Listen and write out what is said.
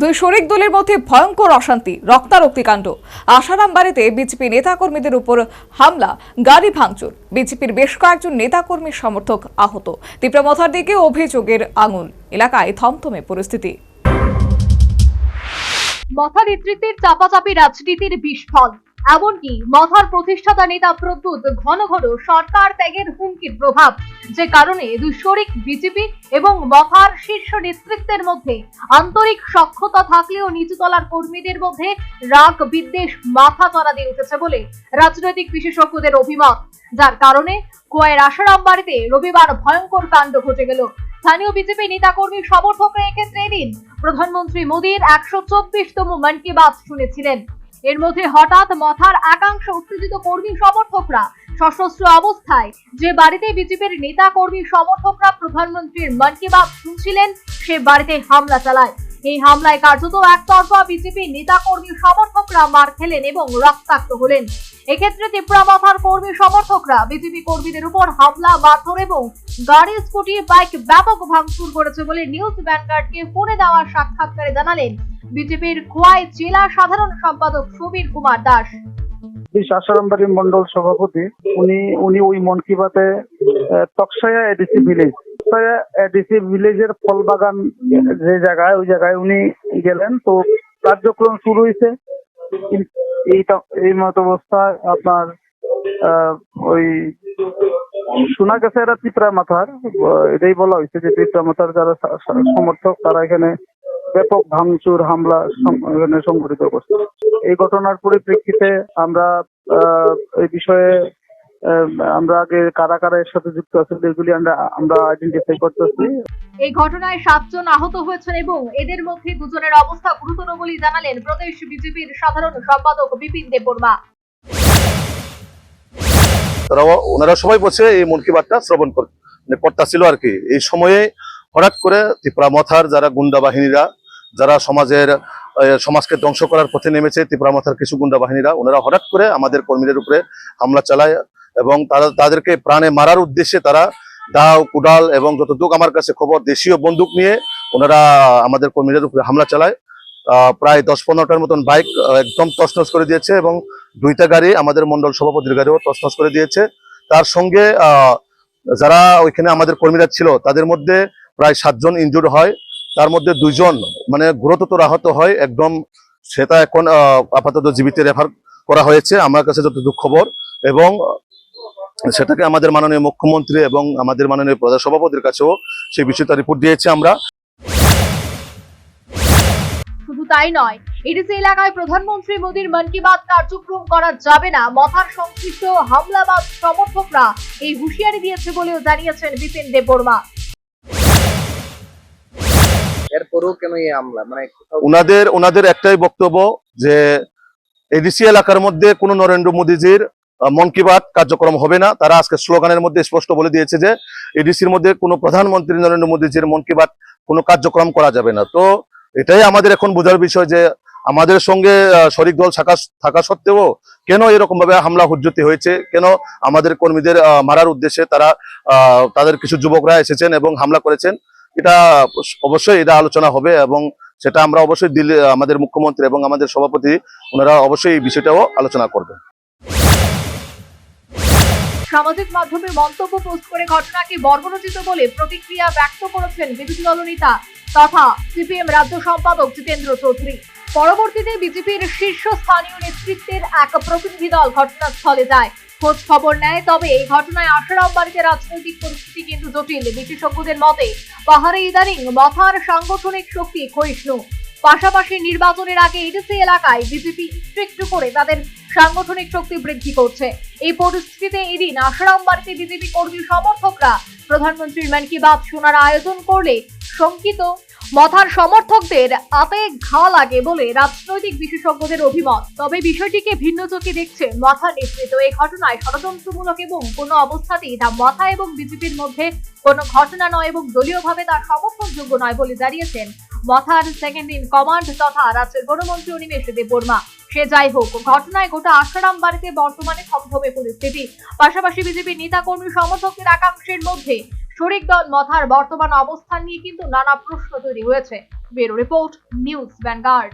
দুই শরিক দলের মধ্যে ভয়ঙ্কর অশান্তি, রক্তারক্তি কাণ্ড। আশারাম বাড়িতে বিজেপি নেতাকর্মীদের উপর হামলা, গাড়ি ভাঙচুর। বিজেপির বেশ কয়েকজন নেতাকর্মী সমর্থক আহত। তীব্রমথার দিকে অভিযোগের আঙুল। এলাকায় থমথমে পরিস্থিতি। মথা নেতৃত্বের চাপাচাপি রাজনীতির বিস্ফল। এমনকি মথার প্রতিষ্ঠাতা নেতা প্রদ্যুৎ ঘন ঘন সরকার ত্যাগের হুমকির প্রভাব, যে কারণে দুই শরিক বিজেপি এবং মথার শীর্ষ নেতৃত্বের মধ্যে আন্তরিক সখ্যতা থাকলেও নিচুতলার কর্মীদের মধ্যে রাগ বিদ্বেষ মাথা চাড়া দিয়ে উঠেছে বলে রাজনৈতিক বিশেষজ্ঞদের অভিমত, যার কারণে কোয়ের আশারাম বাড়িতে রবিবার ভয়ঙ্কর কাণ্ড ঘটে গেল। স্থানীয় বিজেপি নেতাকর্মী সমর্থকরা এক্ষেত্রে এদিন প্রধানমন্ত্রী মোদীর 124তম মন কি বাত শুনেছিলেন। এর মধ্যে হঠাৎ মথার একাংশ উত্তেজিত কর্মী সমর্থকরা সশস্ত্র অবস্থায় যে বাড়িতে বিজেপির নেতা কর্মী সমর্থকরা প্রধানমন্ত্রীর মন কি বাত শুনছিলেন সে বাড়িতে হামলা চালায়। এই হামলায় কার্যত একতরফা বিজেপি নেতা কর্মী সমর্থকরা মার খেলেন এবং রক্তাক্ত হলেন। এক্ষেত্রে তীব্রমথার কর্মী সমর্থকরা বিজেপি কর্মীদের উপর হামলা, মারধর এবং গাড়ি, স্কুটি, বাইক ব্যাপক ভাঙচুর করেছে বলে নিউজ ভ্যানগার্ডকে ফোনে দেওয়া সাক্ষাৎকারে জানালেন বিজেপির খোয়াই জেলা সাধারণ সম্পাদক সুবীর কুমার দাস। আশারাম বাড়ির মন্ডল সভাপতি উনি ওই মন কি বাতে তকসায়া এডিসি ভিলেজের ফলবাগান যে জায়গায়, ওই জায়গায় উনি গেলেন। তো কার্যক্রম শুরু হয়েছে। এই মত অবস্থায় আপনার ওই শোনা গেছে এরা ত্রিপুরা মাথার, এটাই বলা হয়েছে যে ত্রিপুরা মাথার যারা সমর্থক তারা এখানে ব্যাপক ভাঙচুর, হামলা এখানে সংঘটিত করছে। এই ঘটনার পরিপ্রেক্ষিতে আমরা এই বিষয়ে আমরা আগে কারা কারা এর সাথে যুক্ত আছে এগুলি আমরা আইডেন্টিফাই করতেছি। এই ঘটনায় 7 জন আহত হয়েছেন এবং এদের মধ্যে 2 জনের অবস্থা গুরুতর বলে জানালেন প্রদেশ বিজেপির সাধারণ সম্পাদক বিপিন দেববর্মা। ওনারা সবাই বসে এই মন কি বাতটা শ্রবণ করতেছিল আর কি। এই সময়ে হঠাৎ করে ত্রিপুরা মথার যারা গুন্ডা বাহিনীরা, যারা সমাজকে ধ্বংস করার পথে নেমেছে, ত্রিপুরা মথার কিছু গুন্ডা বাহিনীরা, ওনারা হঠাৎ করে আমাদের কর্মীদের উপরে হামলা চালায় এবং তাদেরকে প্রাণে মারার উদ্দেশ্যে তারা দাও, কুড়াল এবং যতটুকু আমার কাছে খবর দেশীয় বন্দুক নিয়ে ওনারা আমাদের কর্মীদের উপরে হামলা চালায়। প্রায় 10-15টার মতন বাইক একদম তছনছ করে দিয়েছে এবং 2টা গাড়ি আমাদের মন্ডল সভাপতির গাড়িও তছনছ করে দিয়েছে। তার সঙ্গে যারা ওইখানে আমাদের কর্মীরা ছিল তাদের মধ্যে প্রায় 7 জন ইনজুর্ড হয়। তার মধ্যে 2 জন মানে গুরুতর আহত হয় একদম। সেটা এখন আপাতত জীবিত রেফার করা হয়েছে আমার কাছে যতটুকু খবর, এবং সেটাকে আমাদের মাননীয় মুখ্যমন্ত্রী এবং আমাদের মাননীয় প্রধান সভাপতির কাছেও সেই বিষয়টা রিপোর্ট দিয়েছে আমরা। শুধু তাই নয়, এডিসি এলাকায় প্রধানমন্ত্রী মোদীর মন কি বাত কার্যক্রম করা যাবে না, মথার সংশ্লিষ্ট হামলাবাজ সমর্থকরা এই হুঁশিয়ারি দিয়েছে বলেও জানিয়েছেন বিপিন দেববর্মা। এরপরও কেন এই হামলা? মানে ওনাদের একটাই বক্তব্য যে এডিসি এলাকার মধ্যে কোনো নরেন্দ্র মোদীজির মন কি বাত কার্যক্রম হবে না। তারা আজকে স্লোগানের মধ্যে স্পষ্ট বলে দিয়েছে যে এডিসির মধ্যে কোনো প্রধানমন্ত্রী নরেন্দ্র মোদীজির মন কি বাত কোনো কার্যক্রম করা যাবে না। তো এটাই আমাদের এখন বোঝার বিষয় যে আমাদের সঙ্গে শরিক দল থাকা সত্ত্বেও কেন এরকম ভাবে হামলা হুজ্জতি হয়েছে, কেন আমাদের কর্মীদের মারার উদ্দেশ্যে তাদের কিছু যুবকরা এসেছেন এবং হামলা করেছেন। এটা অবশ্যই এটা আলোচনা হবে এবং সেটা আমরা অবশ্যই আমাদের মুখ্যমন্ত্রী এবং আমাদের সভাপতি ওনারা অবশ্যই এই বিষয়টাও আলোচনা করবেন। সামাজিক মাধ্যমে মন্তব্য পোস্ট করে ঘটনাকে বর্বরোচিত বলে প্রতিক্রিয়া ব্যক্ত করেছেন বিরোধী দলনেতা তথা সিপিএম রাজ্য সম্পাদক জিতেন্দ্র চৌধুরী। পরবর্তীতে বিজেপির শীর্ষস্থানীয় নেতৃত্বের এক প্রতিনিধি দল ঘটনাস্থলে যায়, খোঁজ খবর নেয়। তবে এই ঘটনায় আশারাম বাড়িতে রাজনৈতিক পরিস্থিতি কিন্তু জটিল। বিশেষজ্ঞদের মতে পাহাড়ে ইদানিং মথার সাংগঠনিক শক্তি ক্ষয়িষ্ণু। পাশাপাশি নির্বাচনের আগে এডিসি এলাকায় বিজেপি স্ট্রিক্ট করে তাদের সাংগঠনিক শক্তি বৃদ্ধি করছে। এই পরিস্থিতিতে এদিন আশারাম বাড়িতে বিজেপি কর্মী সমর্থকরা প্রধানমন্ত্রীর মন কি বাত শোনার আয়োজন করলে শঙ্কিত মথার সমর্থকদের আতে ঘা লাগে বলে রাজনৈতিক বিশেষজ্ঞদের অভিমত। তবে বিষয়টিকে ভিন্ন চোখে দেখছে মথা নেতৃত্ব। এই ঘটনায় ষড়যন্ত্রমূলক এবং কোনো অবস্থাতেই তা মথা এবং বিজেপির মধ্যে কোনো ঘটনা নয় এবং দলীয়ভাবে তার সমর্থনযোগ্য নয় বলে জানিয়েছেন মথার সেকেন্ড ইন কমান্ড তথা রাজ্যের গণমন্ত্রী অনিমেষ দেববর্মা। সে যাই হোক, ঘটনায় গোটা আশারাম বাড়িতে বর্তমানে থমথমে পরিস্থিতি। পাশাপাশি বিজেপির নেতা কর্মী সমর্থকদের একাংশের মধ্যে শরিক দল মথার বর্তমান অবস্থান নিয়ে কিন্তু নানা প্রশ্ন তৈরি হয়েছে। Bureau report, news vanguard.